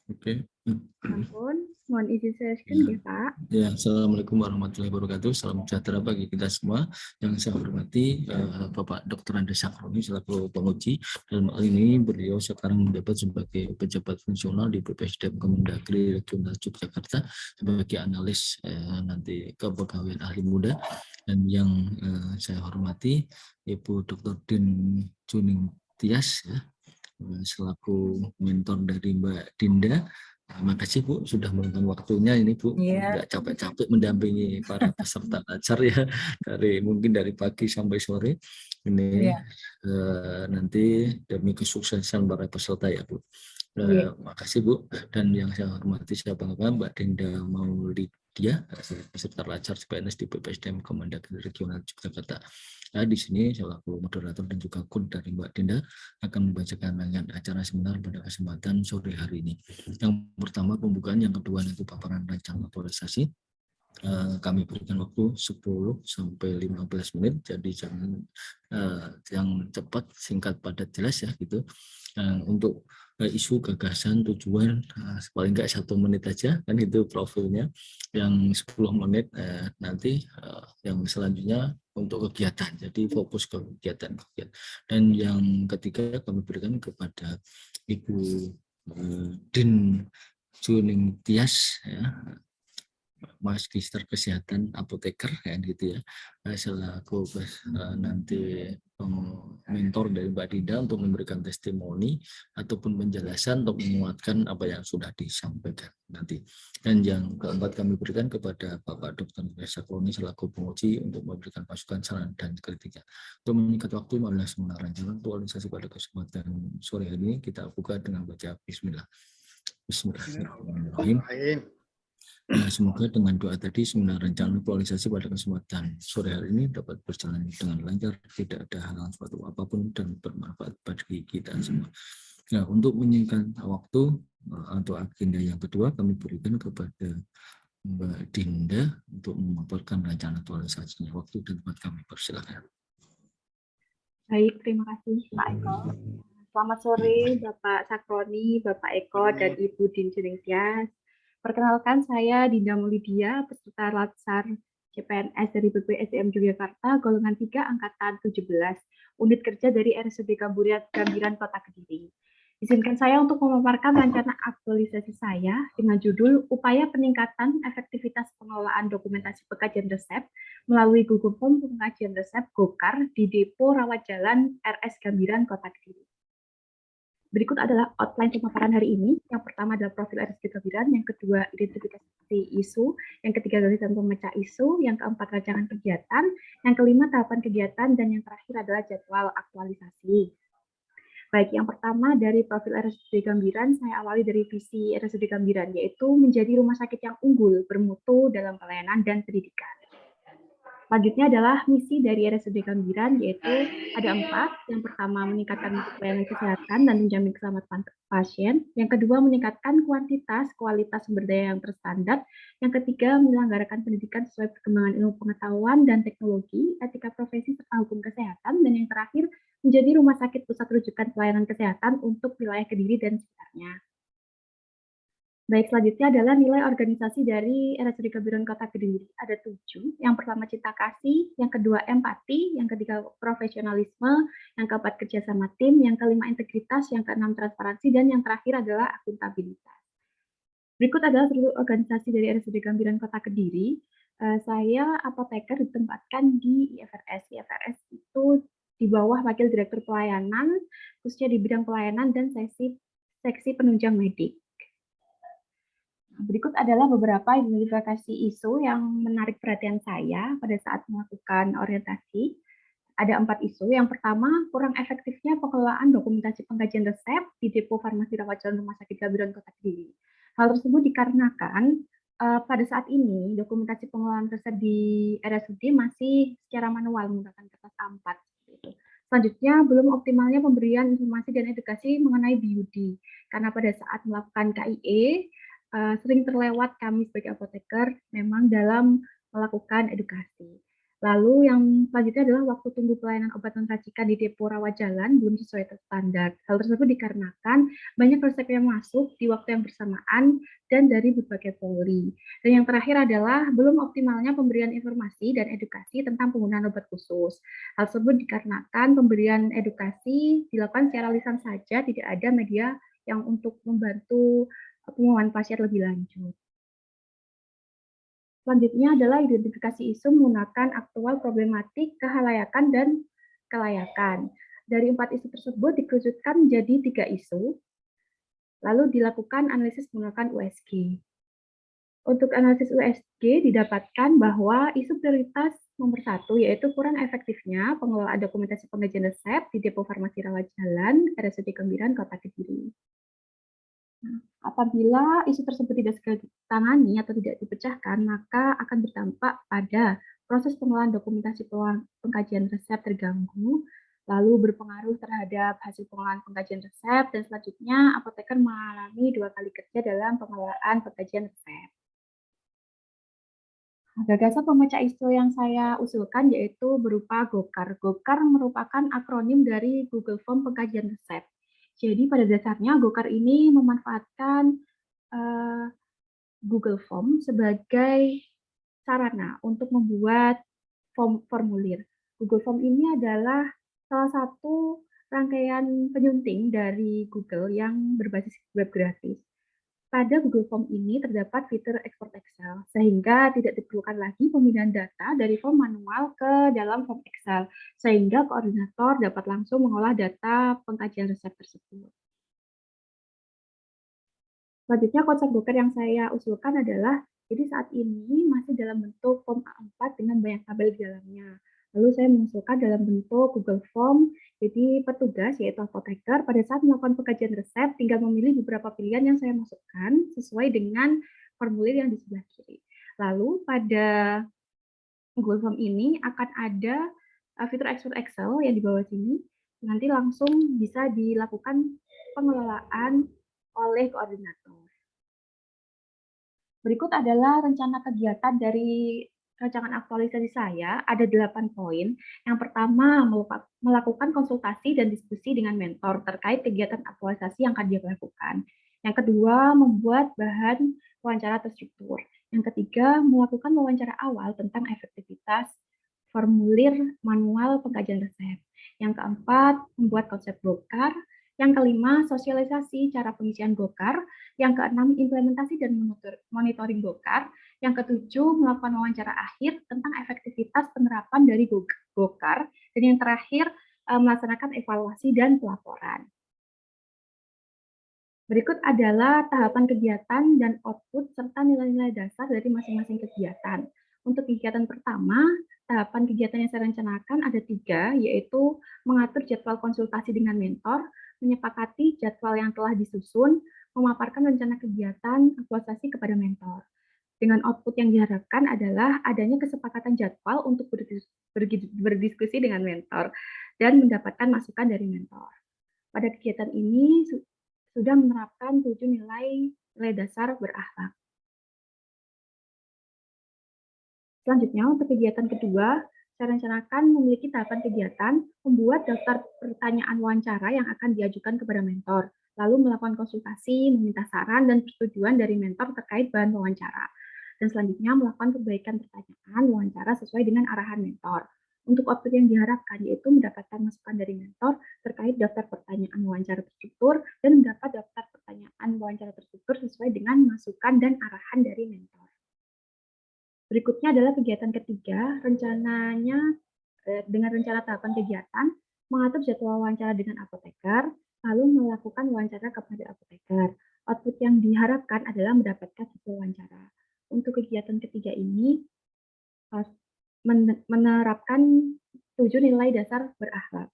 Oke. Ampun, mohon izin sharekan Ya. ya Pak. Ya, Assalamualaikum warahmatullahi wabarakatuh. Salam sejahtera bagi kita semua. Yang saya hormati Bapak Dr. Andres Sakroni selaku penguji. Dalam hal ini beliau sekarang menjabat sebagai pejabat fungsional di BPSDM Kemendagri Regional Yogyakarta sebagai analis nanti kepegawaian ahli muda. Dan yang saya hormati Ibu Dr. Din Juning Tias ya, selaku mentor dari Mbak Dinda. Terima kasih Bu sudah meluangkan waktunya ini Bu, nggak capek-capek mendampingi para peserta ajar ya mungkin dari pagi sampai sore ini nanti demi kesuksesan para peserta ya Bu. Makasih Bu. Dan yang saya hormati siapa Mbak Dinda Maulidia, peserta ajar CPNS di BPSDM Kemendagri Regional Yogyakarta. Nah, di sini selaku moderator dan juga kun dari Mbak Dinda akan membacakan rangkaian acara seminar pada kesempatan sore hari ini. Yang pertama pembukaan, yang kedua itu paparan rancangan aktualisasi. Kami berikan waktu 10 sampai 15 menit, jadi jangan yang cepat, singkat, padat, jelas ya gitu. Untuk isu, gagasan, tujuan paling enggak 1 menit aja kan itu profilnya. Yang 10 menit nanti yang selanjutnya untuk kegiatan, jadi fokus ke kegiatan. Dan yang ketiga kami berikan kepada Ibu Din Juning Tias ya, Magister Kesehatan Apoteker kan gitu ya, selaku nanti mentor dari Mbak Dinda untuk memberikan testimoni ataupun penjelasan untuk menguatkan apa yang sudah disampaikan nanti. Dan yang keempat kami berikan kepada Bapak Dr. Andres Sakroni selaku penguji untuk memberikan masukan, saran, dan kritiknya. Untuk menyingkat waktu, marilah seminar rancangan aktualisasi pada kesempatan sore hari ini kita buka dengan baca Bismillah. Bismillahirrahmanirrahim. Nah, semoga dengan doa tadi seminar rencana aktualisasi pada kesempatan sore hari ini dapat berjalan dengan lancar, tidak ada hal suatu apapun dan bermanfaat bagi kita semua. Nah, untuk menyingkat waktu atau agenda yang kedua kami berikan kepada Mbak Dinda untuk memaparkan rencana aktualisasi waktu dan tempat kami persilakan. Baik, terima kasih Pak Eko. Selamat sore Bapak Sakroni, Bapak Eko, dan Ibu Din Juning Tias. Perkenalkan, saya Dinda Maulidia, peserta Latsar CPNS dari BPSDM Yogyakarta, golongan 3, angkatan 17, unit kerja dari RSUD Gambiran, Kota Kediri. Izinkan saya untuk memaparkan rencana aktualisasi saya dengan judul Upaya Peningkatan Efektivitas Pengelolaan Dokumentasi Pengkajian Resep melalui Google Form Pengkajian Resep GoCar di Depo Rawat Jalan RS Gambiran, Kota Kediri. Berikut adalah outline pemaparan hari ini. Yang pertama adalah profil RSUD Gambiran, yang kedua identifikasi isu, yang ketiga gagasan pemecah isu, yang keempat rancangan kegiatan, yang kelima tahapan kegiatan, dan yang terakhir adalah jadwal aktualisasi. Baik, yang pertama dari profil RSUD Gambiran, saya awali dari visi RSUD Gambiran, yaitu menjadi rumah sakit yang unggul, bermutu dalam pelayanan dan pendidikan. Selanjutnya adalah misi dari RSUD Gambiran, yaitu ada 4. Yang pertama, meningkatkan mutu pelayanan kesehatan dan menjamin keselamatan pasien. Yang kedua, meningkatkan kuantitas, kualitas sumber daya yang terstandar. Yang ketiga, menyelenggarakan pendidikan sesuai perkembangan ilmu pengetahuan dan teknologi, etika profesi serta hukum kesehatan. Dan yang terakhir, menjadi rumah sakit pusat rujukan pelayanan kesehatan untuk wilayah Kediri dan sekitarnya. Baik, selanjutnya adalah nilai organisasi dari RSUD Gambiran Kota Kediri. Ada 7. Yang pertama cinta kasih, yang kedua empati, yang ketiga profesionalisme, yang keempat kerjasama tim, yang kelima integritas, yang keenam transparansi, dan yang terakhir adalah akuntabilitas. Berikut adalah seluruh organisasi dari RSUD Gambiran Kota Kediri. Saya apoteker ditempatkan di IFRS. IFRS itu di bawah Wakil Direktur Pelayanan, khususnya di bidang pelayanan dan seksi penunjang medik. Berikut adalah beberapa identifikasi isu yang menarik perhatian saya pada saat melakukan orientasi. Ada 4 isu. Yang pertama, kurang efektifnya pengelolaan dokumentasi pengkajian resep di Depo Farmasi Rawat Jalan Rumah Sakit Gambiran Kota Kediri. Hal tersebut dikarenakan pada saat ini dokumentasi pengelolaan resep di RSUD masih secara manual menggunakan kertas A4. Selanjutnya, belum optimalnya pemberian informasi dan edukasi mengenai BUD. Karena pada saat melakukan KIE, sering terlewat kami sebagai apoteker memang dalam melakukan edukasi. Lalu yang selanjutnya adalah waktu tunggu pelayanan obat non-racikan di depo rawat jalan belum sesuai standar. Hal tersebut dikarenakan banyak resep yang masuk di waktu yang bersamaan dan dari berbagai poli. Dan yang terakhir adalah belum optimalnya pemberian informasi dan edukasi tentang penggunaan obat khusus. Hal tersebut dikarenakan pemberian edukasi dilakukan secara lisan saja, tidak ada media yang untuk membantu pengumuman pasien lebih lanjut. Selanjutnya adalah identifikasi isu menggunakan aktual problematik, kehalayakan, dan kelayakan. Dari 4 isu tersebut dikerucutkan menjadi 3 isu, lalu dilakukan analisis menggunakan USG. Untuk analisis USG didapatkan bahwa isu prioritas nomor 1 yaitu kurang efektifnya pengelolaan dokumentasi pengkajian resep di depo farmasi rawat jalan RSUD Kembiran, Kota Kediri. Apabila isu tersebut tidak segera ditangani atau tidak dipecahkan, maka akan berdampak pada proses pengolahan dokumentasi pengkajian resep terganggu, lalu berpengaruh terhadap hasil pengolahan pengkajian resep, dan selanjutnya apoteker mengalami 2 kali kerja dalam pengelolaan pengkajian resep. Gagasan pemecah isu yang saya usulkan yaitu berupa GOKAR. GOKAR merupakan akronim dari Google Form Pengkajian Resep. Jadi pada dasarnya GOKAR ini memanfaatkan Google Form sebagai sarana untuk membuat formulir. Google Form ini adalah salah satu rangkaian penyunting dari Google yang berbasis web gratis. Pada Google Form ini terdapat fitur export Excel, sehingga tidak diperlukan lagi pemindahan data dari form manual ke dalam form Excel, sehingga koordinator dapat langsung mengolah data pengkajian resep tersebut. Selanjutnya konsep broker yang saya usulkan adalah, jadi saat ini masih dalam bentuk form A4 dengan banyak tabel di dalamnya. Lalu saya mengusulkan dalam bentuk Google Form, jadi petugas yaitu apoteker pada saat melakukan pengkajian resep tinggal memilih beberapa pilihan yang saya masukkan sesuai dengan formulir yang di sebelah kiri. Lalu pada Google Form ini akan ada fitur export Excel yang di bawah sini, nanti langsung bisa dilakukan pengelolaan oleh koordinator. Berikut adalah rencana kegiatan dari rancangan aktualisasi saya, ada 8 poin. Yang pertama, melakukan konsultasi dan diskusi dengan mentor terkait kegiatan aktualisasi yang akan dia lakukan. Yang kedua, membuat bahan wawancara terstruktur. Yang ketiga, melakukan wawancara awal tentang efektivitas formulir manual pengkajian resep. Yang keempat, membuat konsep GOKAR. Yang kelima, sosialisasi cara pengisian GOKAR. Yang keenam, implementasi dan monitoring GOKAR. Yang ketujuh, melakukan wawancara akhir tentang efektivitas penerapan dari GOKAR. Dan yang terakhir, melaksanakan evaluasi dan pelaporan. Berikut adalah tahapan kegiatan dan output serta nilai-nilai dasar dari masing-masing kegiatan. Untuk kegiatan pertama, tahapan kegiatan yang saya rencanakan ada 3, yaitu mengatur jadwal konsultasi dengan mentor, menyepakati jadwal yang telah disusun, memaparkan rencana kegiatan aktualisasi kepada mentor. Dengan output yang diharapkan adalah adanya kesepakatan jadwal untuk berdiskusi dengan mentor dan mendapatkan masukan dari mentor. Pada kegiatan ini sudah menerapkan 7 nilai dasar berakhlak. Selanjutnya, untuk kegiatan kedua, saya rencanakan memiliki tahapan kegiatan, membuat daftar pertanyaan wawancara yang akan diajukan kepada mentor, lalu melakukan konsultasi, meminta saran dan persetujuan dari mentor terkait bahan wawancara. Dan selanjutnya, melakukan perbaikan pertanyaan wawancara sesuai dengan arahan mentor. Untuk output yang diharapkan yaitu mendapatkan masukan dari mentor terkait daftar pertanyaan wawancara terstruktur dan mendapat daftar pertanyaan wawancara terstruktur sesuai dengan masukan dan arahan dari mentor. Berikutnya adalah kegiatan ketiga, rencananya dengan rencana tahapan kegiatan, mengatur jadwal wawancara dengan apoteker, lalu melakukan wawancara kepada apoteker. Output yang diharapkan adalah mendapatkan hasil wawancara. Untuk kegiatan ketiga ini, menerapkan 7 nilai dasar berakhlak.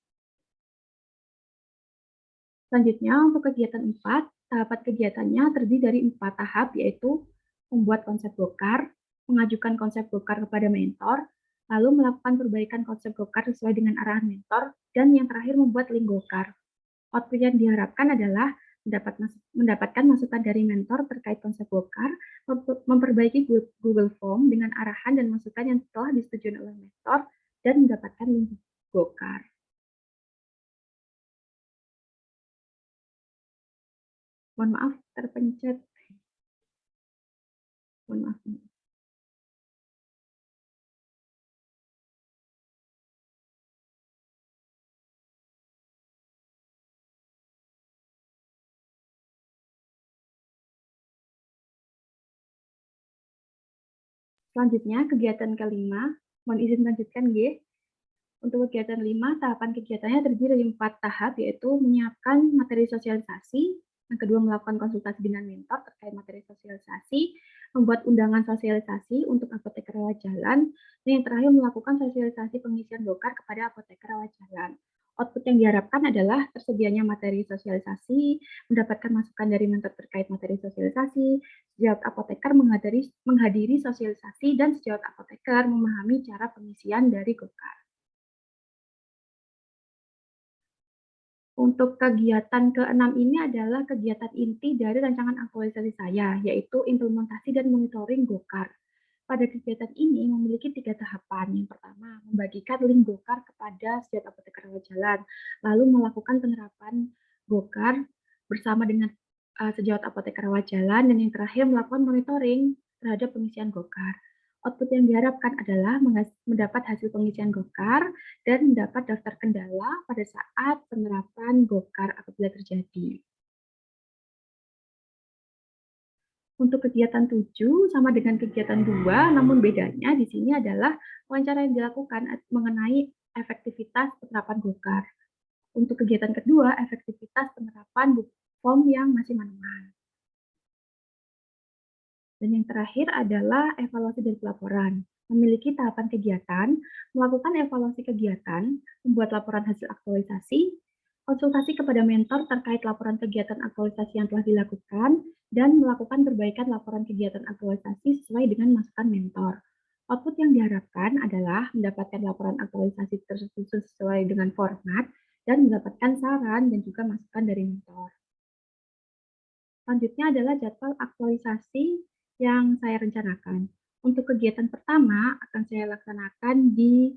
Selanjutnya, untuk kegiatan 4, tahapan kegiatannya terdiri dari 4 tahap, yaitu membuat konsep GOKAR, mengajukan konsep GOKAR kepada mentor, lalu melakukan perbaikan konsep GOKAR sesuai dengan arahan mentor, dan yang terakhir membuat link GOKAR. Output yang diharapkan adalah mendapatkan masukan dari mentor terkait konsep Gokar, memperbaiki Google Form dengan arahan dan masukan yang telah disetujui oleh mentor, dan mendapatkan link Gokar. Mohon maaf, terpencet. Mohon maaf. Selanjutnya, kegiatan kelima. Mohon izin lanjutkan, G. Untuk kegiatan 5, tahapan kegiatannya terdiri dari 4 tahap, yaitu menyiapkan materi sosialisasi, yang kedua melakukan konsultasi dengan mentor terkait materi sosialisasi, membuat undangan sosialisasi untuk apoteker rawat jalan, dan yang terakhir melakukan sosialisasi pengisian Gokar kepada apoteker rawat jalan. Output yang diharapkan adalah tersedianya materi sosialisasi, mendapatkan masukan dari mentor terkait materi sosialisasi, sejawat apoteker menghadiri sosialisasi, dan sejawat apoteker memahami cara pengisian dari Gokar. Untuk kegiatan ke-6 ini adalah kegiatan inti dari rancangan aktualisasi saya, yaitu implementasi dan monitoring Gokar. Pada kegiatan ini memiliki 3 tahapan. Yang pertama, membagikan link Gokar kepada setiap apoteker rawat jalan, lalu melakukan penerapan Gokar bersama dengan sejawat apoteker rawat jalan, dan yang terakhir melakukan monitoring terhadap pengisian Gokar. Output yang diharapkan adalah mendapat hasil pengisian Gokar dan mendapat daftar kendala pada saat penerapan Gokar apabila terjadi. Untuk kegiatan 7 sama dengan kegiatan 2, namun bedanya di sini adalah wawancara yang dilakukan mengenai efektivitas penerapan Gokar. Untuk kegiatan kedua, efektivitas penerapan form yang masih manual. Dan yang terakhir adalah evaluasi dari pelaporan. Memiliki tahapan kegiatan, melakukan evaluasi kegiatan, membuat laporan hasil aktualisasi, konsultasi kepada mentor terkait laporan kegiatan aktualisasi yang telah dilakukan, dan melakukan perbaikan laporan kegiatan aktualisasi sesuai dengan masukan mentor. Output yang diharapkan adalah mendapatkan laporan aktualisasi tersusun sesuai dengan format, dan mendapatkan saran dan juga masukan dari mentor. Selanjutnya adalah jadwal aktualisasi yang saya rencanakan. Untuk kegiatan pertama akan saya laksanakan di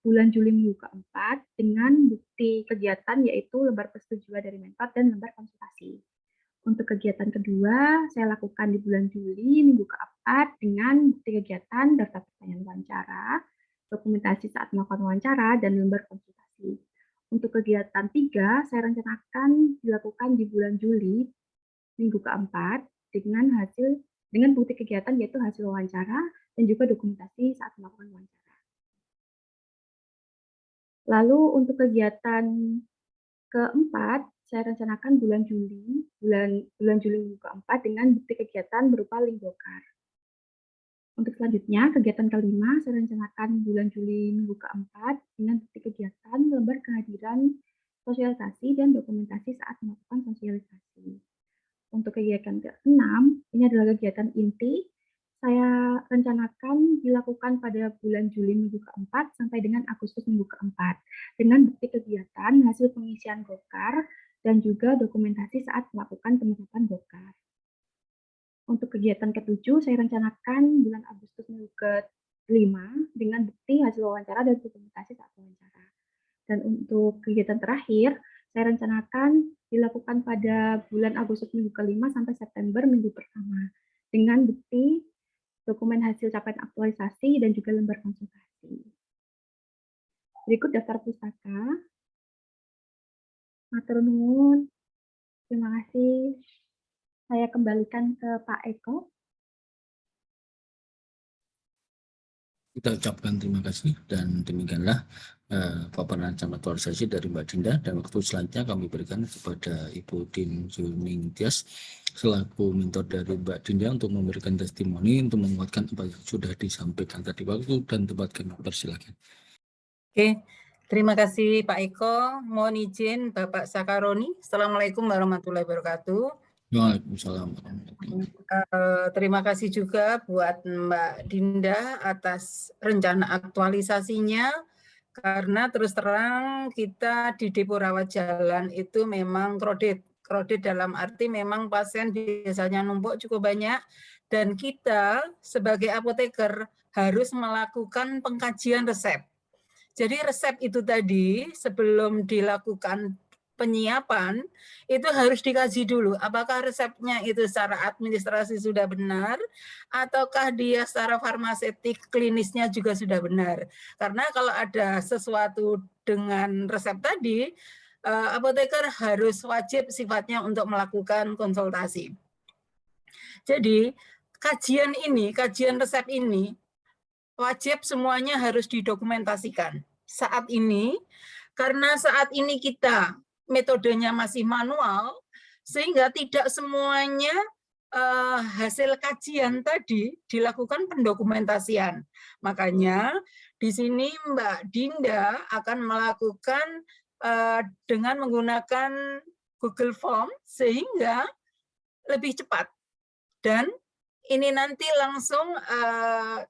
bulan Juli minggu keempat dengan bukti kegiatan yaitu lembar persetujuan dari mentor dan lembar konsultasi. Untuk kegiatan kedua saya lakukan di bulan Juli minggu keempat dengan bukti kegiatan, daftar pertanyaan wawancara, dokumentasi saat melakukan wawancara, dan lembar konsultasi. Untuk kegiatan 3 saya rencanakan dilakukan di bulan Juli minggu keempat dengan bukti kegiatan yaitu hasil wawancara dan juga dokumentasi saat melakukan wawancara. Lalu untuk kegiatan keempat, saya rencanakan bulan Juli minggu keempat dengan bukti kegiatan berupa link Gokar. Untuk selanjutnya, kegiatan kelima, saya rencanakan bulan Juli minggu keempat dengan bukti kegiatan, lembar kehadiran sosialisasi, dan dokumentasi saat melakukan sosialisasi. Untuk kegiatan ke-6, ini adalah kegiatan inti. Saya rencanakan dilakukan pada bulan Juli minggu keempat sampai dengan Agustus minggu keempat, dengan bukti kegiatan, hasil pengisian Gokar, dan juga dokumentasi saat melakukan penerapan Gokar. Untuk kegiatan ke-7, saya rencanakan bulan Agustus minggu ke-5 dengan bukti hasil wawancara dan dokumentasi saat wawancara. Dan untuk kegiatan terakhir, saya rencanakan dilakukan pada bulan Agustus minggu ke-5 sampai September minggu pertama dengan bukti dokumen hasil capaian aktualisasi dan juga lembar konsultasi. Berikut daftar pustaka. Matur nuwun. Terima kasih. Saya kembalikan ke Pak Eko. Kita ucapkan terima kasih dan demikianlah paparan rancangan aktualisasi dari Mbak Dinda, dan waktu selanjutnya kami berikan kepada Ibu Din Juning Tias selaku mentor dari Mbak Dinda untuk memberikan testimoni untuk menguatkan apa yang sudah disampaikan tadi. Waktu dan tempat kami persilakan. Oke, terima kasih Pak Eko. Mohon izin Bapak Sakaroni. Assalamualaikum warahmatullahi wabarakatuh. Waalaikumsalam. Terima kasih juga buat Mbak Dinda atas rencana aktualisasinya, karena terus terang kita di Depo Rawat Jalan itu memang kredit Crowded dalam arti memang pasien biasanya numpuk cukup banyak dan kita sebagai apoteker harus melakukan pengkajian resep. Jadi resep itu tadi sebelum dilakukan penyiapan itu harus dikaji dulu apakah resepnya itu secara administrasi sudah benar ataukah dia secara farmaseutik klinisnya juga sudah benar. Karena kalau ada sesuatu dengan resep tadi, apoteker harus wajib sifatnya untuk melakukan konsultasi. Jadi kajian resep ini wajib semuanya harus didokumentasikan. Saat ini, karena saat ini kita metodenya masih manual, sehingga tidak semuanya hasil kajian tadi dilakukan pendokumentasian. Makanya di sini Mbak Dinda akan melakukan dengan menggunakan Google Form sehingga lebih cepat. Dan ini nanti langsung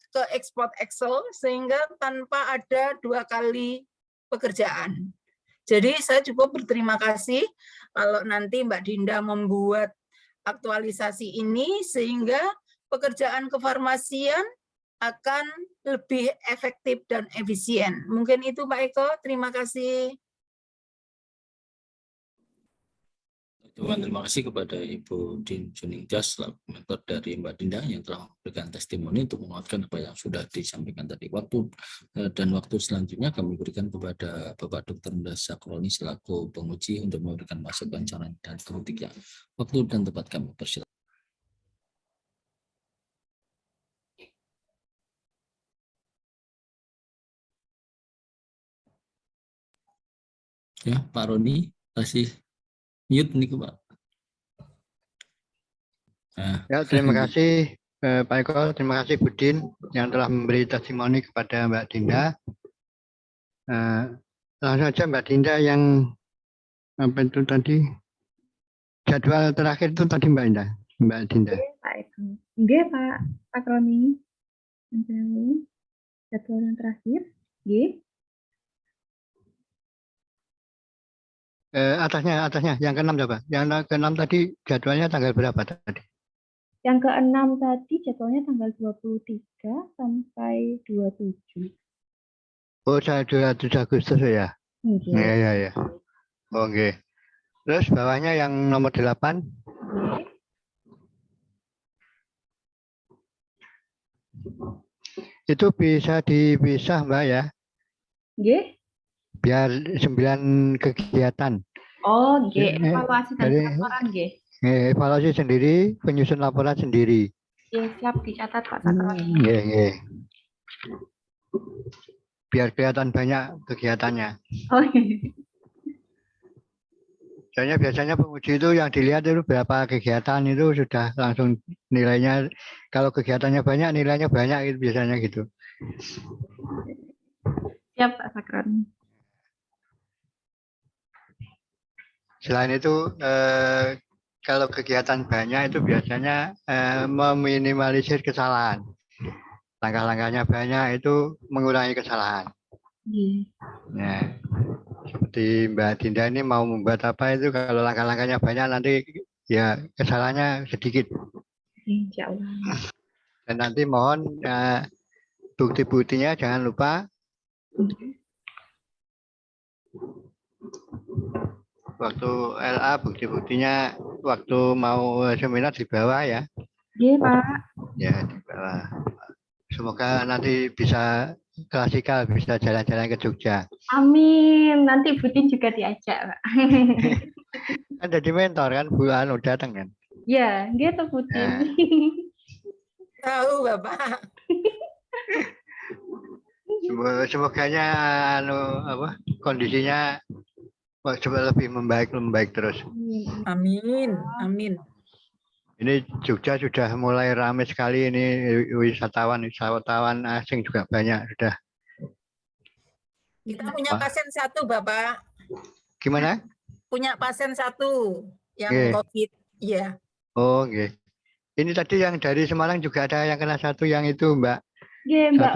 ke export Excel sehingga tanpa ada 2 kali pekerjaan. Jadi saya cukup berterima kasih kalau nanti Mbak Dinda membuat aktualisasi ini sehingga pekerjaan kefarmasian akan lebih efektif dan efisien. Mungkin itu Pak Eko, terima kasih. Terima kasih kepada Ibu Din Juningtyas selaku mentor dari Mbak Dinda yang telah memberikan testimoni untuk menguatkan apa yang sudah disampaikan tadi. Waktu selanjutnya kami berikan kepada Bapak Dr. Anda Sakroni selaku penguji untuk memberikan masukan, saran dan kritik yang waktu dan tempat kami persilakan. Ya, Pak Roni kasih mute nih Pak. Nah. Ya, terima kasih Pak Eko, terima kasih Budin yang telah memberi testimoni kepada Mbak Dinda. Langsung saja Mbak Dinda yang apa itu tadi jadwal terakhir itu tadi Mbak Dinda. Pak Eko. Nggih, Pak Roni. Jadwal yang terakhir. Nggih. Atasnya yang ke-6 coba. Yang ke-6 tadi jadwalnya tanggal berapa tadi? Yang ke-6 tadi jadwalnya tanggal 23 sampai 27. Oh, saya 27 Agustus ya? Iya. Ya. Oke. Terus bawahnya yang nomor 8? Itu bisa dipisah Mbak ya? Nggih. Biar 9 kegiatan. Oh, nggih. Evaluasi dan laporan nggih. Evaluasi sendiri, penyusun laporan sendiri. Ya, siap dicatat Pak Sakroni. Nggih. Biar kelihatan banyak kegiatannya. Oh, iya. Soalnya biasanya penguji itu yang dilihat itu berapa kegiatan itu sudah langsung nilainya. Kalau kegiatannya banyak, nilainya banyak itu biasanya gitu. Siap Pak Sakroni. Selain itu, kalau kegiatan banyak itu biasanya meminimalisir kesalahan. Langkah-langkahnya banyak itu mengurangi kesalahan. Nah, seperti Mbak Dinda ini mau membuat apa itu kalau langkah-langkahnya banyak nanti ya kesalahannya sedikit. Insya Allah. Dan nanti mohon bukti-buktinya jangan lupa. Waktu LA bukti-buktinya waktu mau seminar di bawah ya. Iya Pak. Ya di bawah. Semoga nanti bisa klasikal, bisa jalan-jalan ke Jogja. Amin. Nanti Budin juga diajak Pak. Kan jadi mentor kan, Bu Anu datang kan? Ya, gitu Budin. Tahu Bapak. Semoganya kondisinya coba lebih membaik terus. Amin. Ini Jogja sudah mulai ramai sekali ini wisatawan asing juga banyak sudah. Kita punya pasien 1 Bapak. Gimana? Punya pasien 1 yang COVID. Iya. Oh, oke. Ini tadi yang dari Semarang juga ada yang kena 1 yang itu Mbak. Iya Mbak.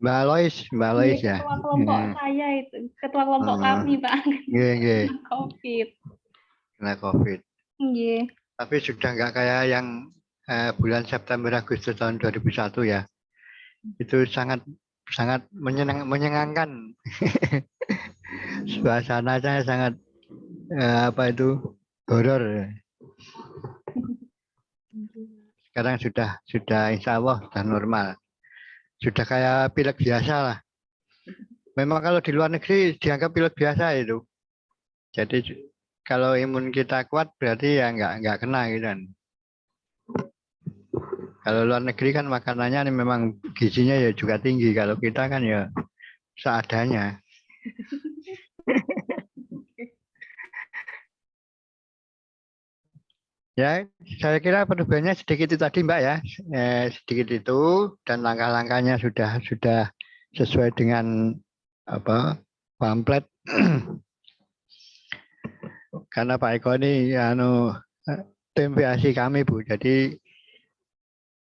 Mbak Lois ya. Ketua kelompok saya itu, ketua kelompok kami Pak. Iya. COVID. kena COVID. Nggih. Tapi sudah nggak kayak yang bulan September Agustus tahun 2001 ya. Itu sangat menyenangkan. Suasananya sangat horor. Sekarang sudah insya Allah sudah normal. Sudah kayak pilek biasa lah. Memang kalau di luar negeri dianggap pilek biasa itu. Jadi kalau imun kita kuat berarti ya nggak kena gitu kan. Kalau luar negeri kan makanannya ini memang gizinya ya juga tinggi. Kalau kita kan ya seadanya. Ya, saya kira perubahannya sedikit itu tadi Mbak ya. Sedikit itu dan langkah-langkahnya sudah sesuai dengan pamflet. Karena Pak Eko ini tim PASI kami Bu, jadi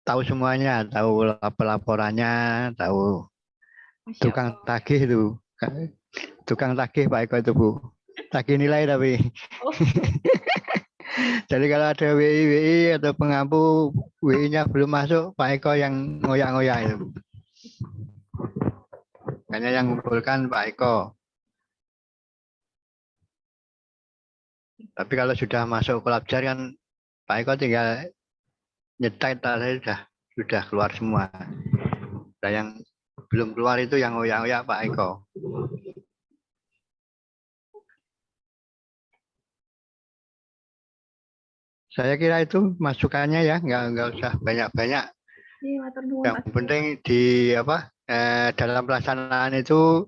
tahu semuanya, tahu pelaporannya, tahu tukang tagih itu, tukang tagih Pak Eko itu Bu, tagih nilai tapi. Jadi kalau ada WI atau pengampu WI-nya belum masuk, Pak Eko yang ngoyak-ngoyak itu. Hanya yang mengumpulkan Pak Eko. Tapi kalau sudah masuk Kolabjar kan Pak Eko tinggal nyetet tadi sudah keluar semua. Nah, yang belum keluar itu yang ngoyak-ngoyak Pak Eko. Saya kira itu masukannya ya, nggak usah banyak-banyak. Yang penting dalam pelaksanaan itu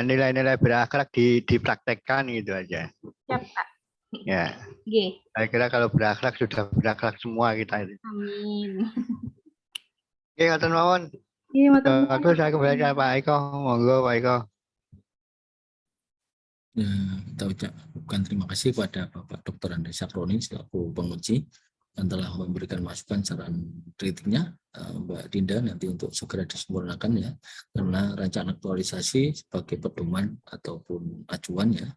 nilai-nilai berakhlak dipraktekkan gitu aja. Siap, Kak. Ya. Nggih. Saya kira kalau berakhlak sudah berakhlak semua kita itu. Amin. Oke, Ngaten mawon. Nggih, matur nuwun. Aku saya kembali ke Pak Eko. Monggo Pak Eko. Ya, kita ucapkan terima kasih kepada Bapak Dr. Anda Sakroni selaku penguji yang telah memberikan masukan saran kritiknya. Mbak Dinda nanti untuk segera disempurnakan ya, karena rancangan aktualisasi sebagai pedoman ataupun acuan ya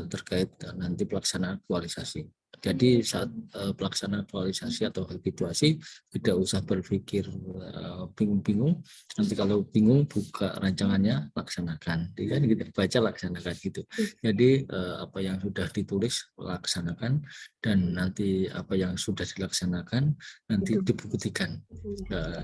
terkait nanti pelaksanaan aktualisasi. Jadi saat pelaksanaan aktualisasi atau habituasi tidak usah berpikir bingung-bingung. Nanti kalau bingung buka rancangannya, laksanakan. Kan kita baca laksanakan gitu. Jadi apa yang sudah ditulis laksanakan, dan nanti apa yang sudah dilaksanakan nanti dibuktikan,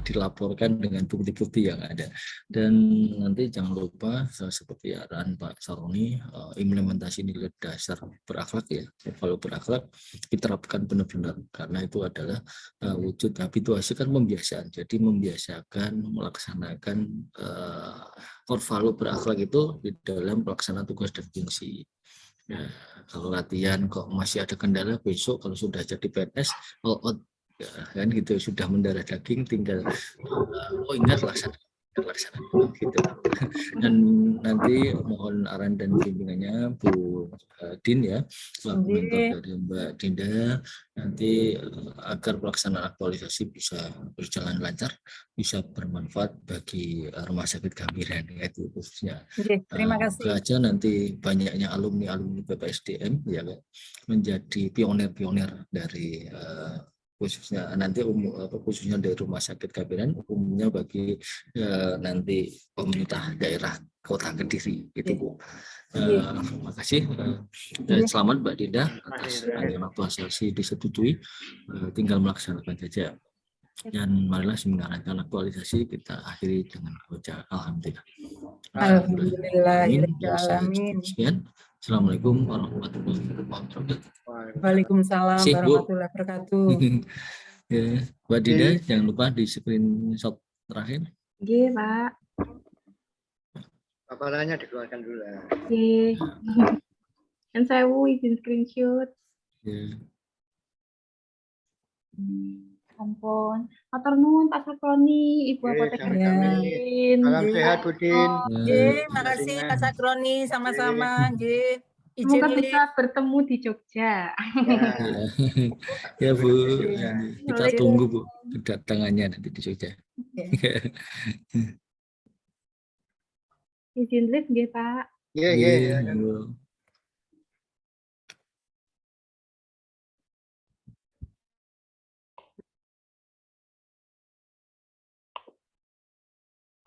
dilaporkan dengan bukti-bukti yang ada. Dan nanti jangan lupa seperti arahan Pak Saroni, implementasi nilai dasar berakhlak ya. Kalau berakhlak diterapkan benar-benar, karena itu adalah wujud habituasi kan pembiasaan. Jadi membiasakan melaksanakan core value berakhlak itu di dalam pelaksanaan tugas dan fungsi. Ya, kalau latihan kok masih ada kendala, besok kalau sudah jadi PNS ya, kan gitu, sudah mendarah daging, tinggal ingat laksanakan gitu. Dan nanti mohon arahan dan bimbingannya Bu Din ya, selaku mentor dari Mbak Dinda, nanti agar pelaksanaan aktualisasi bisa berjalan lancar, bisa bermanfaat bagi Rumah Sakit Gambiran itu khususnya. Terima kasih. Aja nanti banyaknya alumni BPSDM ya menjadi pionir-pionir dari khususnya nanti khususnya dari Rumah Sakit Gambiran, umumnya bagi nanti pemerintah daerah Kota Kediri itu Bu. Terima kasih dan selamat Mbak Dinda atas rancangan aktualisasi disetujui, tinggal melaksanakan saja. Dan marilah seminar rancangan aktualisasi kita akhiri dengan baca alhamdulillah. Alhamdulillah. Sekian. Assalamualaikum warahmatullahi wabarakatuh. Waalaikumsalam warahmatullahi wabarakatuh. Ya, Mbak Dinda, jangan lupa di screenshot terakhir. Nggih, Pak. Paparannya dikeluarkan dulu. Nggih. Kan saya izin screenshot. Ya. Ampun. Matur nuwun Pak Sakroni, Ibu Apoteker Din. Salam sehat Bu Din. Makasih Pak Sakroni, sama-sama. Semoga bisa bertemu di Jogja. Ya Bu, kita tunggu Bu kedatangannya nanti di Jogja. Izin live nggih Pak. Iya.